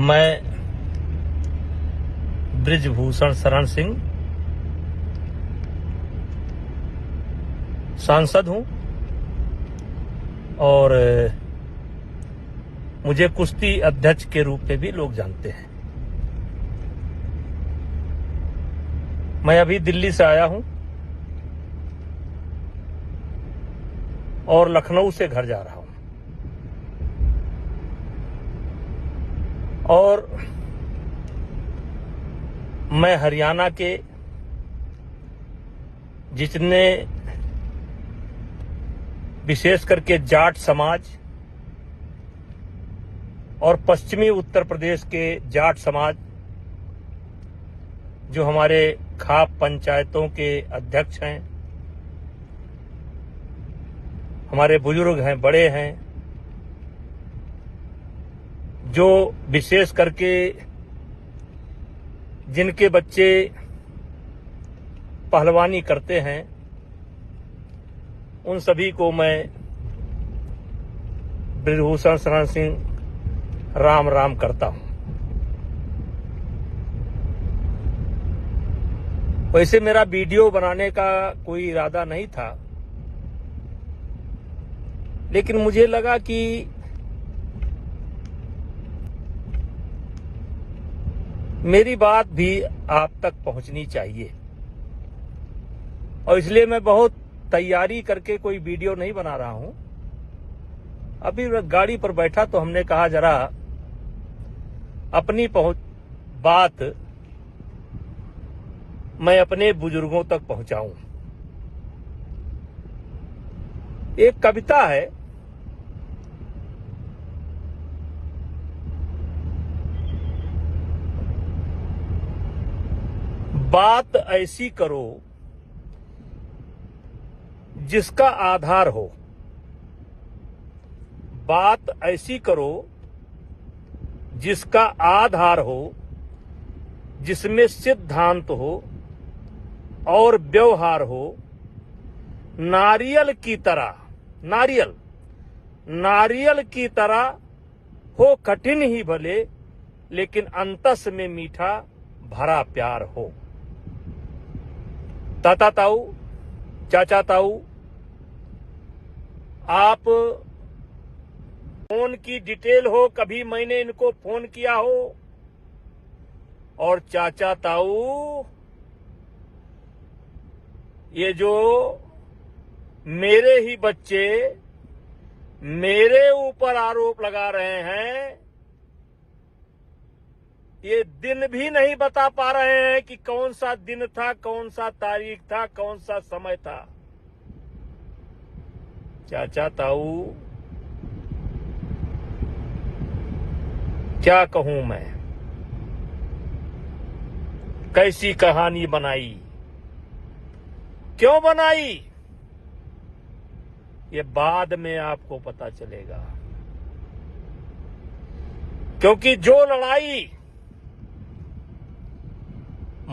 मैं बृजभूषण शरण सिंह सांसद हूं और मुझे कुश्ती अध्यक्ष के रूप में भी लोग जानते हैं। मैं अभी दिल्ली से आया हूं और लखनऊ से घर जा रहा हूं और मैं हरियाणा के जितने विशेष करके जाट समाज और पश्चिमी उत्तर प्रदेश के जाट समाज जो हमारे खाप पंचायतों के अध्यक्ष हैं, हमारे बुजुर्ग हैं, बड़े हैं, जो विशेष करके जिनके बच्चे पहलवानी करते हैं, उन सभी को मैं बृजभूषण शरण सिंह राम राम करता हूं। वैसे मेरा वीडियो बनाने का कोई इरादा नहीं था, लेकिन मुझे लगा कि मेरी बात भी आप तक पहुंचनी चाहिए और इसलिए मैं बहुत तैयारी करके कोई वीडियो नहीं बना रहा हूं। अभी गाड़ी पर बैठा तो हमने कहा जरा अपनी बात मैं अपने बुजुर्गों तक पहुंचाऊं। एक कविता है, बात ऐसी करो जिसका आधार हो, बात ऐसी करो जिसका आधार हो, जिसमें सिद्धांत हो और व्यवहार हो। नारियल की तरह, नारियल की तरह हो कठिन ही भले, लेकिन अंतस में मीठा भरा प्यार हो। ताता ताऊ, चाचा ताऊ, आप फोन की डिटेल हो, कभी मैंने इनको फोन किया हो, और चाचा ताऊ ये जो मेरे ही बच्चे मेरे ऊपर आरोप लगा रहे हैं, ये दिन भी नहीं बता पा रहे हैं कि कौन सा दिन था, कौन सा तारीख था, कौन सा समय था। चाचा ताऊ क्या कहूं मैं, कैसी कहानी बनाई, क्यों बनाई, ये बाद में आपको पता चलेगा। क्योंकि जो लड़ाई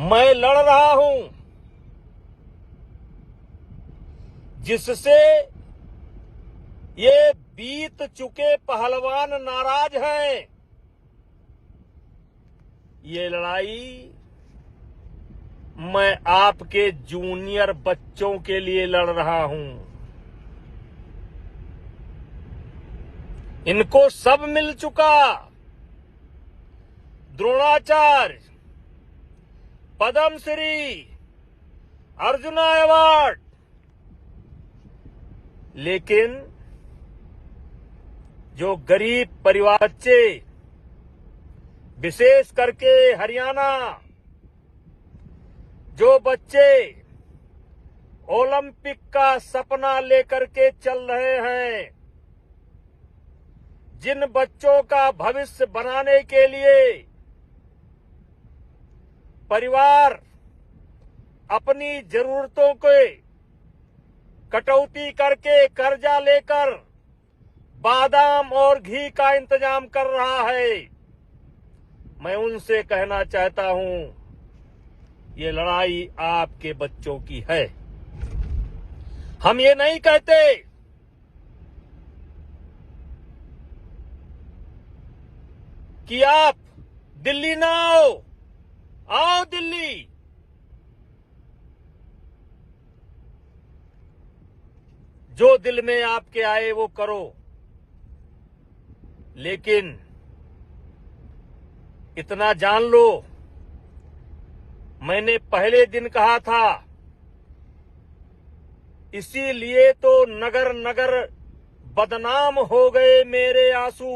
मैं लड़ रहा हूं, जिससे ये बीत चुके पहलवान नाराज हैं, ये लड़ाई मैं आपके जूनियर बच्चों के लिए लड़ रहा हूं। इनको सब मिल चुका, द्रोणाचार्य, पद्मश्री, अर्जुन अवार्ड, लेकिन जो गरीब परिवार बच्चे, विशेष करके हरियाणा, जो बच्चे ओलंपिक का सपना लेकर के चल रहे हैं, जिन बच्चों का भविष्य बनाने के लिए परिवार अपनी जरूरतों के कटौती करके कर्जा लेकर बादाम और घी का इंतजाम कर रहा है, मैं उनसे कहना चाहता हूं, ये लड़ाई आपके बच्चों की है। हम ये नहीं कहते कि आप दिल्ली ना आओ दिल्ली। जो दिल में आपके आए वो करो, लेकिन इतना जान लो, मैंने पहले दिन कहा था, इसीलिए तो नगर नगर बदनाम हो गए मेरे आंसू,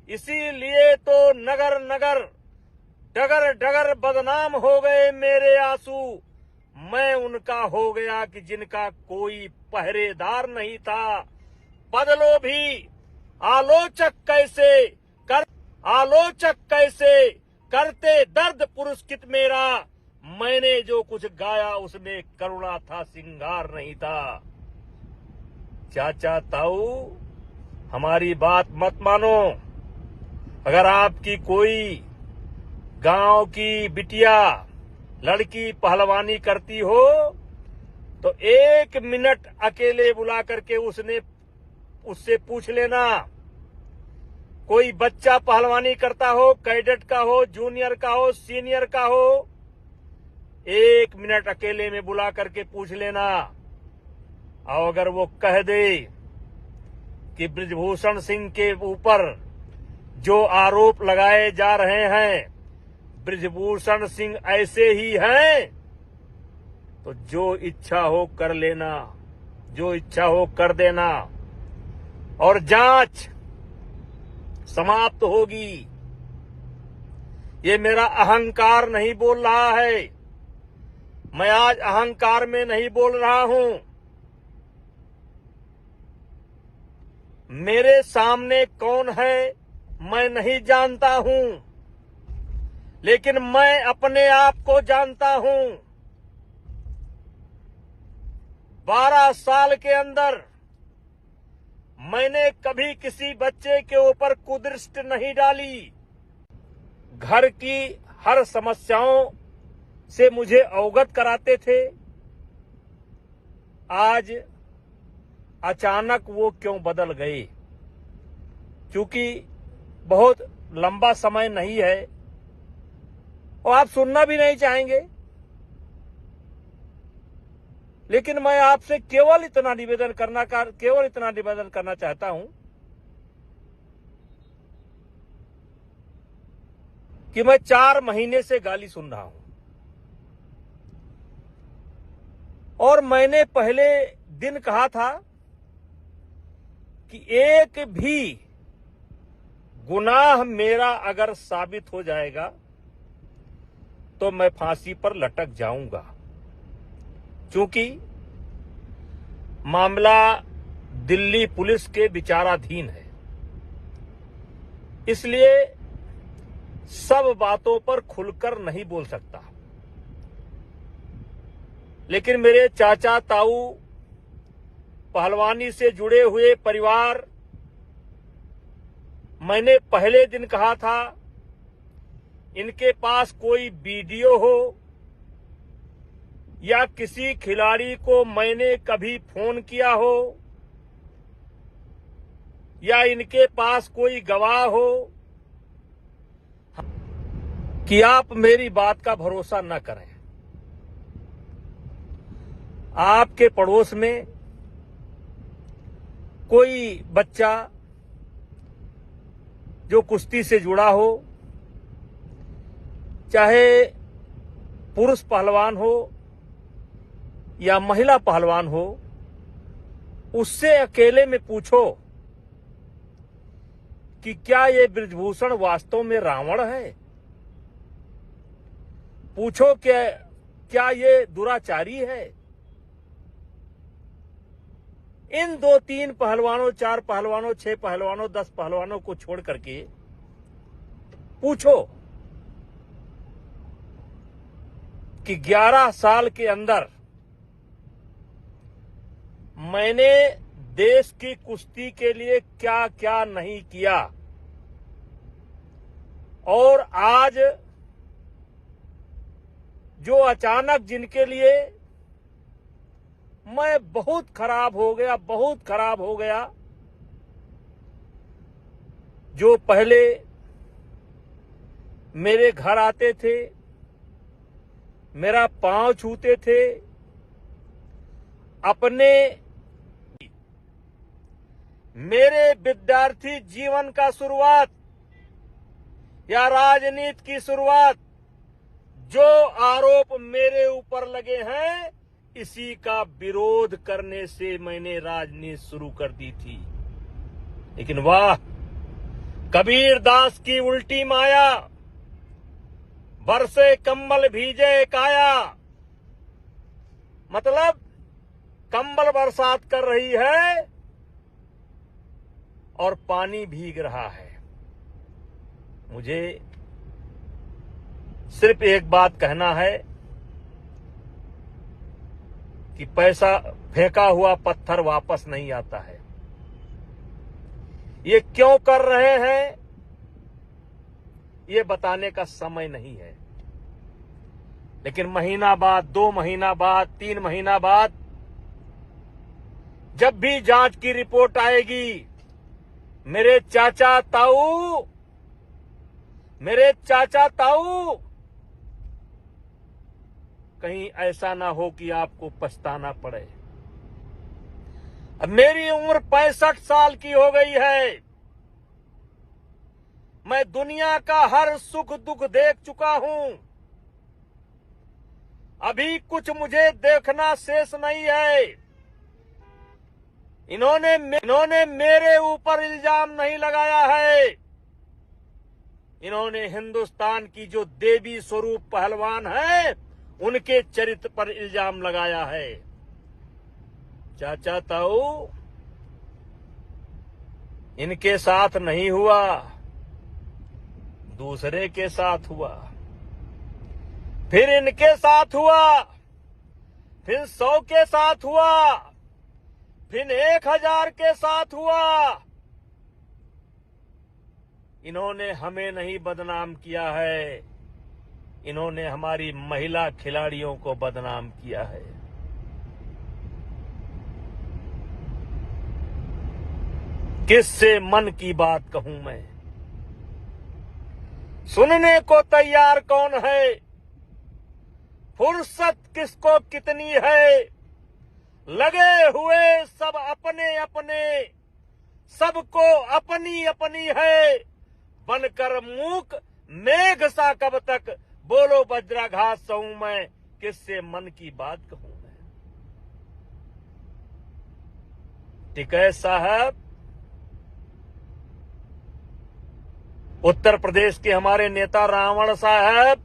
इसीलिए तो नगर नगर डगर डगर बदनाम हो गए मेरे आंसू। मैं उनका हो गया कि जिनका कोई पहरेदार नहीं था। बदलो भी आलोचक कैसे करते दर्द पुरस्कृत मेरा। मैंने जो कुछ गाया उसमें करुणा था, सिंगार नहीं था। चाचा ताऊ, हमारी बात मत मानो। अगर आपकी कोई गांव की बिटिया लड़की पहलवानी करती हो तो 1 मिनट अकेले बुला करके उससे पूछ लेना। कोई बच्चा पहलवानी करता हो, कैडेट का हो, जूनियर का हो, सीनियर का हो, 1 मिनट अकेले में बुला करके पूछ लेना। और अगर वो कह दे कि बृजभूषण सिंह के ऊपर जो आरोप लगाए जा रहे हैं बृजभूषण सिंह ऐसे ही हैं, तो जो इच्छा हो कर लेना, जो इच्छा हो कर देना, और जांच समाप्त होगी। ये मेरा अहंकार नहीं बोल रहा है, मैं आज अहंकार में नहीं बोल रहा हूं। मेरे सामने कौन है मैं नहीं जानता हूं, लेकिन मैं अपने आप को जानता हूं। 12 साल के अंदर मैंने कभी किसी बच्चे के ऊपर कुदृष्टि नहीं डाली। घर की हर समस्याओं से मुझे अवगत कराते थे। आज अचानक वो क्यों बदल गए? क्योंकि बहुत लंबा समय नहीं है और आप सुनना भी नहीं चाहेंगे, लेकिन मैं आपसे केवल इतना निवेदन करना चाहता हूं कि मैं 4 महीने से गाली सुन रहा हूं और मैंने पहले दिन कहा था कि एक भी गुनाह मेरा अगर साबित हो जाएगा तो मैं फांसी पर लटक जाऊंगा, क्योंकि मामला दिल्ली पुलिस के विचाराधीन है। इसलिए सब बातों पर खुलकर नहीं बोल सकता। लेकिन मेरे चाचा ताऊ, पहलवानी से जुड़े हुए परिवार, मैंने पहले दिन कहा था, इनके पास कोई वीडियो हो या किसी खिलाड़ी को मैंने कभी फोन किया हो या इनके पास कोई गवाह हो, कि आप मेरी बात का भरोसा न करें। आपके पड़ोस में कोई बच्चा जो कुश्ती से जुड़ा हो, चाहे पुरुष पहलवान हो या महिला पहलवान हो, उससे अकेले में पूछो कि क्या ये बृजभूषण वास्तव में रावण है? पूछो कि क्या ये दुराचारी है? इन 2-3 पहलवानों, 4 पहलवानों, 6 पहलवानों, 10 पहलवानों को छोड़ करके पूछो कि 11 साल के अंदर मैंने देश की कुश्ती के लिए क्या क्या नहीं किया, और आज जो अचानक जिनके लिए मैं बहुत खराब हो गया, जो पहले मेरे घर आते थे, मेरा पांव छूते थे, अपने मेरे विद्यार्थी जीवन का शुरुआत या राजनीति की शुरुआत जो आरोप मेरे ऊपर लगे हैं, इसी का विरोध करने से मैंने राजनीति शुरू कर दी थी। लेकिन वाह, कबीर दास की उल्टी माया, बरसे कंबल भीजे काया। मतलब कंबल बरसात कर रही है और पानी भीग रहा है। मुझे सिर्फ एक बात कहना है कि पैसा फेंका हुआ पत्थर वापस नहीं आता है। ये क्यों कर रहे हैं, ये बताने का समय नहीं है। लेकिन महीना बाद, 2 महीना बाद, 3 महीना बाद जब भी जांच की रिपोर्ट आएगी, मेरे चाचा ताऊ कहीं ऐसा ना हो कि आपको पछताना पड़े। अब मेरी उम्र 65 साल की हो गई है। मैं दुनिया का हर सुख दुख देख चुका हूं। अभी कुछ मुझे देखना शेष नहीं है। इन्होंने मेरे ऊपर इल्जाम नहीं लगाया है। इन्होंने हिंदुस्तान की जो देवी स्वरूप पहलवान है, उनके चरित्र पर इल्जाम लगाया है। चाचा ताऊ, इनके साथ नहीं हुआ, दूसरे के साथ हुआ, फिर इनके साथ हुआ, फिर 100 के साथ हुआ, फिर 1000 के साथ हुआ। इन्होंने हमें नहीं बदनाम किया है, इन्होंने हमारी महिला खिलाड़ियों को बदनाम किया है। किससे मन की बात कहूं मैं? सुनने को तैयार कौन है? फुर्सत किसको कितनी है? लगे हुए सब अपने अपने, सबको अपनी अपनी है। बनकर मूक मेघ सा कब तक, बोलो वज्राघात सहूं मैं, किससे मन की बात कहूं मैं? टिकैत साहब, उत्तर प्रदेश के हमारे नेता रावण साहब,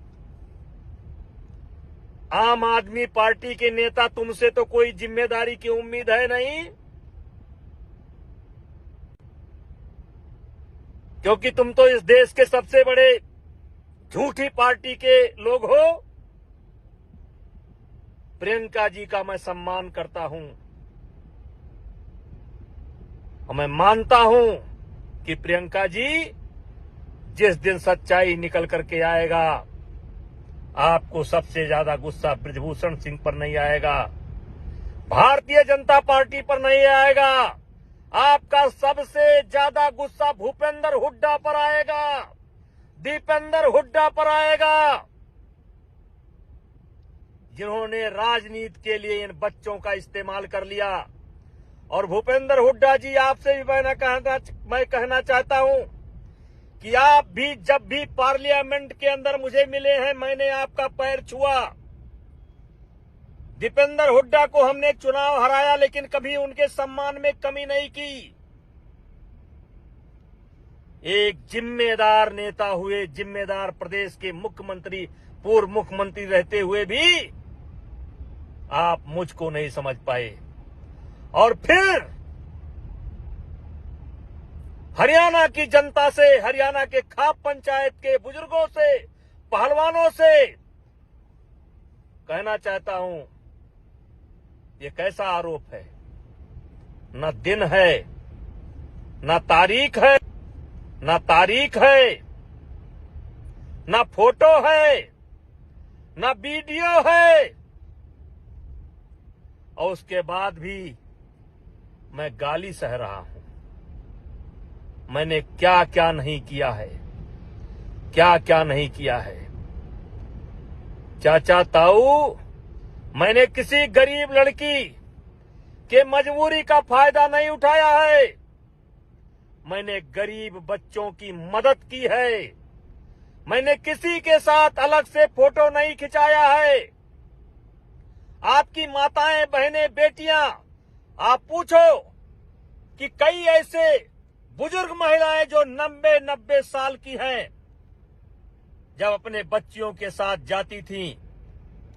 आम आदमी पार्टी के नेता, तुमसे तो कोई जिम्मेदारी की उम्मीद है नहीं, क्योंकि तुम तो इस देश के सबसे बड़े झूठी पार्टी के लोग हो। प्रियंका जी का मैं सम्मान करता हूं और मैं मानता हूं कि प्रियंका जी जिस दिन सच्चाई निकल करके आएगा, आपको सबसे ज्यादा गुस्सा बृजभूषण सिंह पर नहीं आएगा, भारतीय जनता पार्टी पर नहीं आएगा। आपका सबसे ज्यादा गुस्सा भूपेंद्र हुड्डा पर आएगा, दीपेंद्र हुड्डा पर आएगा, जिन्होंने राजनीति के लिए इन बच्चों का इस्तेमाल कर लिया। और भूपेंद्र हुड्डा जी, आपसे भी मैं कहना चाहता हूं कि आप भी जब भी पार्लियामेंट के अंदर मुझे मिले हैं, मैंने आपका पैर छुआ। दीपेंद्र हुड्डा को हमने चुनाव हराया, लेकिन कभी उनके सम्मान में कमी नहीं की। एक जिम्मेदार नेता हुए, जिम्मेदार प्रदेश के मुख्यमंत्री, पूर्व मुख्यमंत्री रहते हुए भी आप मुझको नहीं समझ पाए। और फिर हरियाणा की जनता से, हरियाणा के खाप पंचायत के बुजुर्गों से, पहलवानों से कहना चाहता हूं, ये कैसा आरोप है? न दिन है, न तारीख है, न फोटो है, न वीडियो है, और उसके बाद भी मैं गाली सह रहा हूं। मैंने क्या क्या नहीं किया है। क्या क्या नहीं किया है। चाचा ताऊ, मैंने किसी गरीब लड़की के मजबूरी का फायदा नहीं उठाया है। मैंने गरीब बच्चों की मदद की है। मैंने किसी के साथ अलग से फोटो नहीं खिंचाया है। आपकी माताएं, बहनें, बेटियां, आप पूछो कि कई ऐसे बुजुर्ग महिलाएं जो 90 साल की हैं, जब अपने बच्चियों के साथ जाती थीं,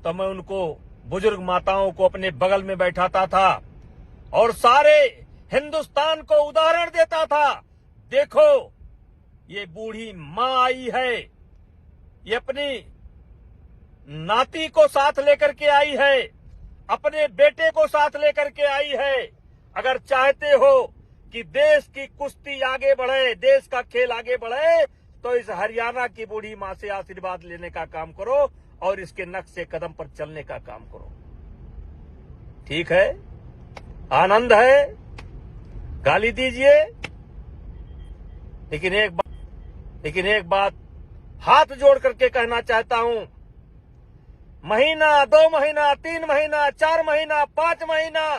तो मैं उनको, बुजुर्ग माताओं को अपने बगल में बैठाता था और सारे हिंदुस्तान को उदाहरण देता था। देखो, ये बूढ़ी मां आई है, ये अपनी नाती को साथ लेकर के आई है, अपने बेटे को साथ लेकर के आई है। अगर चाहते हो कि देश की कुश्ती आगे बढ़े, देश का खेल आगे बढ़े, तो इस हरियाणा की बूढ़ी मां से आशीर्वाद लेने का काम करो और इसके नक्शे कदम पर चलने का काम करो। ठीक है, आनंद है, गाली दीजिए, लेकिन एक बात हाथ जोड़ करके कहना चाहता हूं। महीना, 2 महीना, 3 महीना, 4 महीना, 5 महीना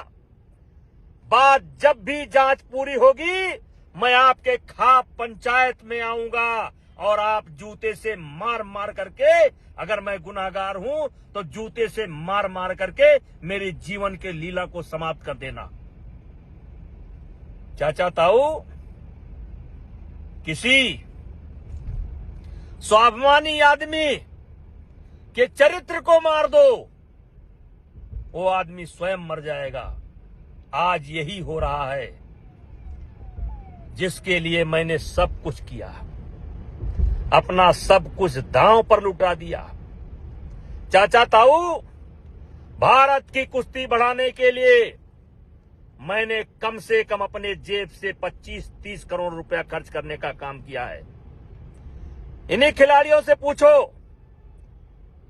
बाद जब भी जांच पूरी होगी, मैं आपके खाप पंचायत में आऊंगा और आप जूते से मार मार करके, अगर मैं गुनाहगार हूं तो जूते से मार मार करके मेरे जीवन के लीला को समाप्त कर देना। चाचा ताऊ, किसी स्वाभिमानी आदमी के चरित्र को मार दो, वो आदमी स्वयं मर जाएगा। आज यही हो रहा है, जिसके लिए मैंने सब कुछ किया, अपना सब कुछ दांव पर लुटा दिया। चाचा ताऊ, भारत की कुश्ती बढ़ाने के लिए मैंने कम से कम अपने जेब से 25-30 करोड़ रुपया खर्च करने का काम किया है। इन्हीं खिलाड़ियों से पूछो,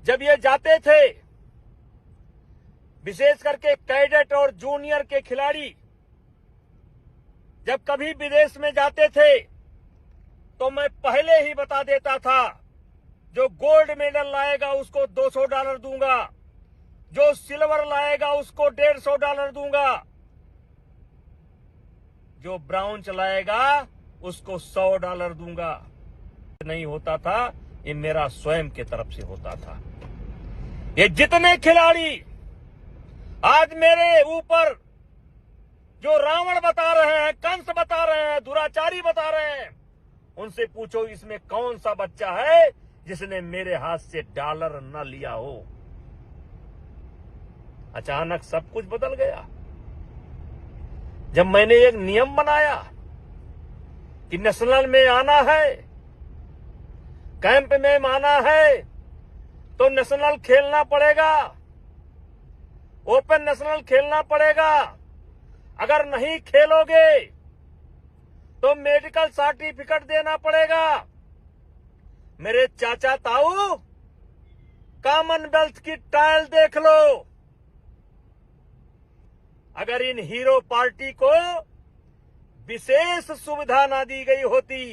जब ये जाते थे, विशेष करके कैडेट और जूनियर के खिलाड़ी जब कभी विदेश में जाते थे, तो मैं पहले ही बता देता था, जो गोल्ड मेडल लाएगा उसको $200 दूंगा, जो सिल्वर लाएगा उसको $150 दूंगा, जो ब्राउन लाएगा उसको $100 दूंगा। नहीं होता था, ये मेरा स्वयं के तरफ से होता था। ये जितने खिलाड़ी आज मेरे ऊपर जो रावण बता रहे हैं, कंस बता रहे हैं, दुराचारी बता रहे हैं, उनसे पूछो इसमें कौन सा बच्चा है जिसने मेरे हाथ से डॉलर न लिया हो। अचानक सब कुछ बदल गया जब मैंने एक नियम बनाया कि नेशनल में आना है, कैंप में आना है तो नेशनल खेलना पड़ेगा, ओपन नेशनल खेलना पड़ेगा। अगर नहीं खेलोगे तो मेडिकल सर्टिफिकेट देना पड़ेगा। मेरे चाचा ताऊ, कॉमनवेल्थ की ट्रायल देख लो। अगर इन हीरो पार्टी को विशेष सुविधा ना दी गई होती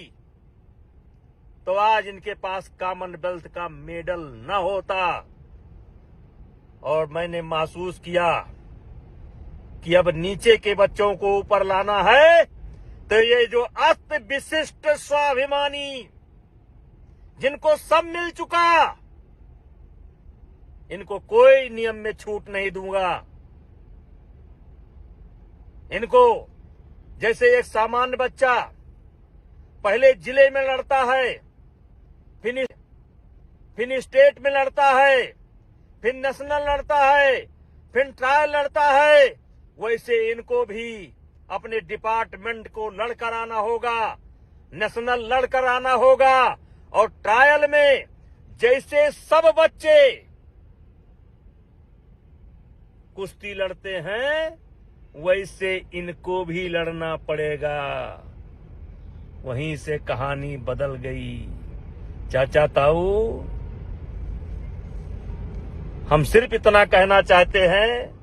तो आज इनके पास कॉमनवेल्थ का मेडल न होता। और मैंने महसूस किया कि अब नीचे के बच्चों को ऊपर लाना है, तो ये जो अस्त विशिष्ट स्वाभिमानी, जिनको सब मिल चुका, इनको कोई नियम में छूट नहीं दूंगा। इनको, जैसे एक सामान्य बच्चा पहले जिले में लड़ता है, फिर स्टेट में लड़ता है, फिर नेशनल लड़ता है, फिर ट्रायल लड़ता है, वैसे इनको भी अपने डिपार्टमेंट को लड़कर आना होगा, नेशनल लड़कर आना होगा। और ट्रायल में जैसे सब बच्चे कुश्ती लड़ते हैं, वैसे इनको भी लड़ना पड़ेगा। वहीं से कहानी बदल गई। चाचा ताऊ, हम सिर्फ इतना कहना चाहते हैं,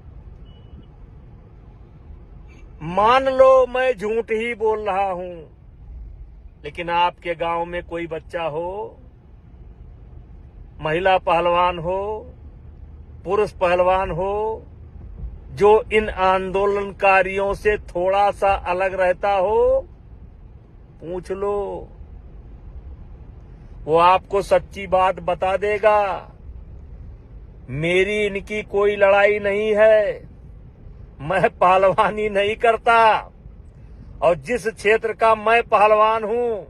मान लो मैं झूठ ही बोल रहा हूं, लेकिन आपके गांव में कोई बच्चा हो महिला पहलवान हो, पुरुष पहलवान हो, जो इन आंदोलनकारियों से थोड़ा सा अलग रहता हो, पूछ लो, वो आपको सच्ची बात बता देगा। मेरी इनकी कोई लड़ाई नहीं है, मैं पहलवानी नहीं करता, और जिस क्षेत्र का मैं पहलवान हूं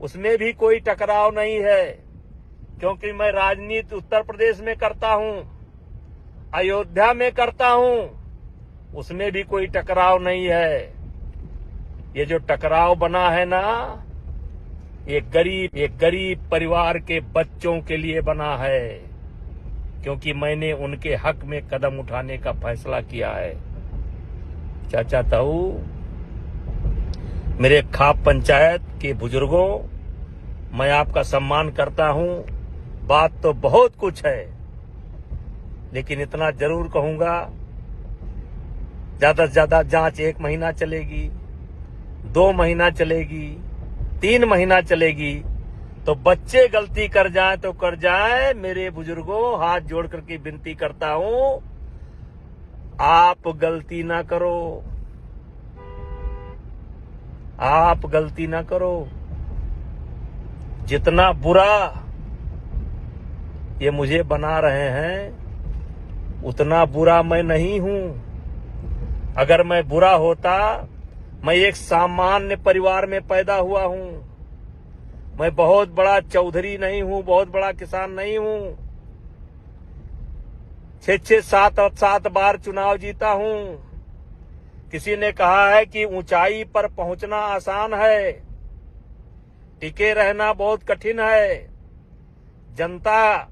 उसमें भी कोई टकराव नहीं है, क्योंकि मैं राजनीति उत्तर प्रदेश में करता हूं, अयोध्या में करता हूं, उसमें भी कोई टकराव नहीं है। ये जो टकराव बना है ना, ये गरीब परिवार के बच्चों के लिए बना है, क्योंकि मैंने उनके हक में कदम उठाने का फैसला किया है। चाचा ताऊ, मेरे खाप पंचायत के बुजुर्गों, मैं आपका सम्मान करता हूं। बात तो बहुत कुछ है, लेकिन इतना जरूर कहूंगा, ज्यादा से ज्यादा जांच 1 महीना चलेगी, 2 महीना चलेगी, 3 महीना चलेगी, तो बच्चे गलती कर जाएं तो कर जाएं। मेरे बुजुर्गों, हाथ जोड़ करके विनती करता हूं, आप गलती ना करो, आप गलती ना करो। जितना बुरा ये मुझे बना रहे हैं, उतना बुरा मैं नहीं हूं। अगर मैं बुरा होता, मैं एक सामान्य परिवार में पैदा हुआ हूं। मैं बहुत बड़ा चौधरी नहीं हूं, बहुत बड़ा किसान नहीं हूं। 6-6, 7-7 बार चुनाव जीता हूं। किसी ने कहा है कि ऊंचाई पर पहुंचना आसान है, टिके रहना बहुत कठिन है। जनता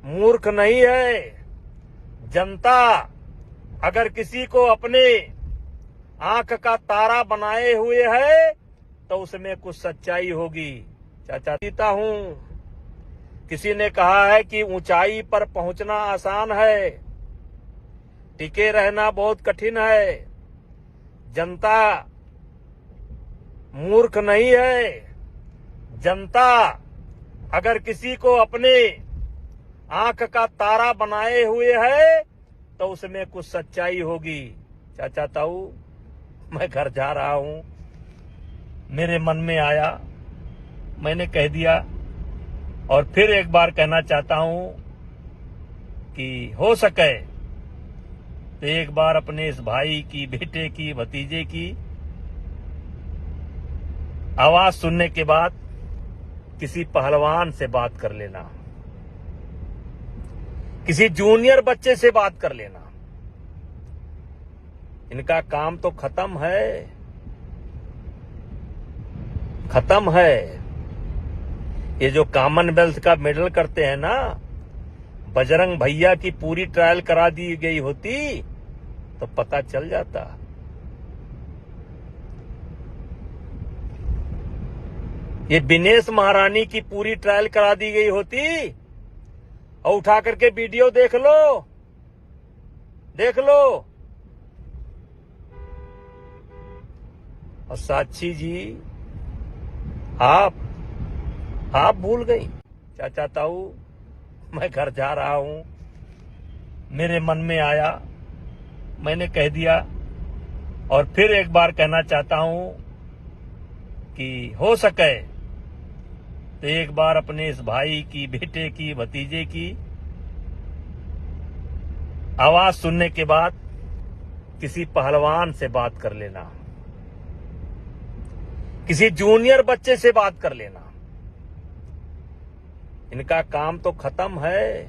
मूर्ख नहीं है। जनता अगर किसी को अपने आंख का तारा बनाए हुए है, तो उसमें कुछ सच्चाई होगी। चाचा जीता हूं। किसी ने कहा है कि ऊंचाई पर पहुंचना आसान है, टिके रहना बहुत कठिन है। जनता मूर्ख नहीं है। जनता अगर किसी को अपने आंख का तारा बनाए हुए है, तो उसमें कुछ सच्चाई होगी। चाचा ताऊ, मैं घर जा रहा हूं, मेरे मन में आया, मैंने कह दिया, और फिर एक बार कहना चाहता हूं कि हो सके तो एक बार अपने इस भाई की, बेटे की, भतीजे की आवाज सुनने के बाद किसी पहलवान से बात कर लेना, किसी जूनियर बच्चे से बात कर लेना। इनका काम तो खत्म है, खत्म है। ये जो कॉमनवेल्थ का मेडल करते हैं ना, बजरंग भैया की पूरी ट्रायल करा दी गई होती तो पता चल जाता। ये दिनेश महारानी की पूरी ट्रायल करा दी गई होती, और उठा करके वीडियो देख लो, देख लो। और साक्षी जी, आप भूल गई। चाचा ताऊ, मैं घर जा रहा हूं, मेरे मन में आया, मैंने कह दिया, और फिर एक बार कहना चाहता हूं कि हो सके तो एक बार अपने इस भाई की, बेटे की, भतीजे की आवाज सुनने के बाद किसी पहलवान से बात कर लेना, किसी जूनियर बच्चे से बात कर लेना। इनका काम तो खत्म है,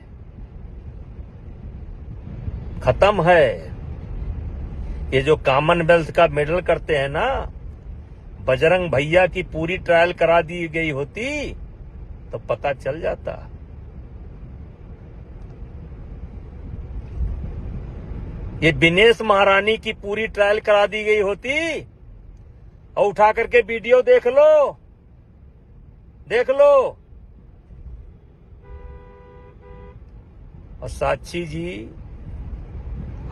खत्म है। ये जो कॉमनवेल्थ का मेडल करते हैं ना, बजरंग भैया की पूरी ट्रायल करा दी गई होती तो पता चल जाता। ये दिनेश महारानी की पूरी ट्रायल करा दी गई होती, और उठा करके वीडियो देख लो, देख लो। और साक्षी जी,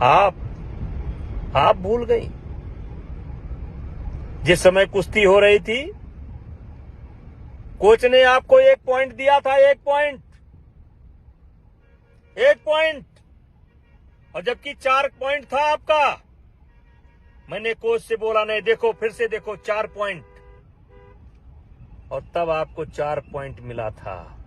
आप भूल गई। जिस समय कुश्ती हो रही थी, कोच ने आपको 1 पॉइंट दिया था, 1 पॉइंट, और जबकि 4 पॉइंट था आपका। मैंने कोच से बोला नहीं, देखो फिर से देखो 4 पॉइंट, और तब आपको 4 पॉइंट मिला था।